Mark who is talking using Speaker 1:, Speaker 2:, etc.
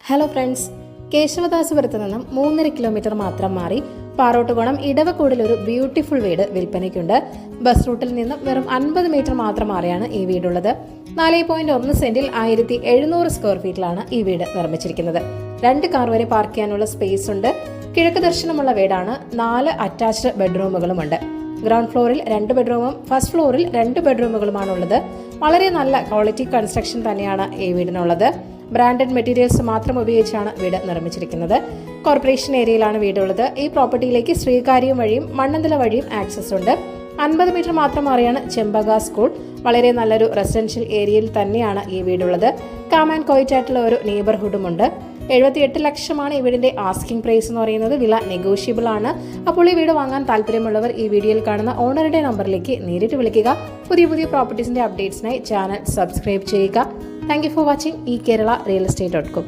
Speaker 1: Hello friends, കേശവദാസപുരത്ത് നിന്നും 3.5 kilometre മാത്രം മാറി പാറോട്ടുകോണം ഇടവക്കൂടിൽ ഒരു ബ്യൂട്ടിഫുൾ വീട് വിൽപ്പനയ്ക്കുണ്ട്. ബസ് റൂട്ടിൽ നിന്നും വെറും 50 മീറ്റർ മാത്രം മാറിയാണ് ഈ വീടുള്ളത്. 4.1 സെന്റിൽ 1700 സ്ക്വയർ ഫീറ്റിലാണ് ഈ വീട് നിർമ്മിച്ചിരിക്കുന്നത്. 2 കാർ വരെ പാർക്ക് ചെയ്യാനുള്ള സ്പേസ് ഉണ്ട്. കിഴക്ക് ദർശനമുള്ള വീടാണ്. 4 അറ്റാച്ച്ഡ് ബെഡ്റൂമുകളുമുണ്ട്. ഗ്രൗണ്ട് ഫ്ലോറിൽ 2 ബെഡ്റൂമും ഫസ്റ്റ് ഫ്ലോറിൽ 2 ബെഡ്റൂമുകളുമാണുള്ളത്. വളരെ നല്ല ക്വാളിറ്റി കൺസ്ട്രക്ഷൻ തന്നെയാണ് ഈ വീടിനുള്ളത്. ബ്രാൻഡഡ് മെറ്റീരിയൽസ് മാത്രം ഉപയോഗിച്ചാണ് വീട് നിർമ്മിച്ചിരിക്കുന്നത്. കോർപ്പറേഷൻ ഏരിയയിലാണ് വീടുള്ളത്. ഈ പ്രോപ്പർട്ടിയിലേക്ക് ശ്രീകാര്യം വഴിയും മണ്ണന്തല വഴിയും ആക്സസ് ഉണ്ട്. 50 മീറ്റർ മാത്രം മാറിയാണ് ചെമ്പക സ്കൂൾ. വളരെ നല്ലൊരു റെസിഡൻഷ്യൽ ഏരിയയിൽ തന്നെയാണ് ഈ വീടുള്ളത്. കാം ആൻഡ് ക്വയറ്റ് ആയിട്ടുള്ള ഒരു നെയ്ബർഹുഡും ഉണ്ട്. 78 ലക്ഷമാണ് ഈ വീടിന്റെ ആസ്കിംഗ് പ്രൈസ് എന്ന് പറയുന്നത്. വില നെഗോഷ്യബിൾ ആണ്. അപ്പോൾ ഈ വീട് വാങ്ങാൻ താല്പര്യമുള്ളവർ ഈ വീഡിയോയിൽ കാണുന്ന ഓണറുടെ നമ്പറിലേക്ക് നേരിട്ട് വിളിക്കുക. പുതിയ പ്രോപ്പർട്ടീസിന്റെ അപ്ഡേറ്റ്സിനായി ചാനൽ സബ്സ്ക്രൈബ് ചെയ്യുക. Thank you for watching eKerala Real Estate.com.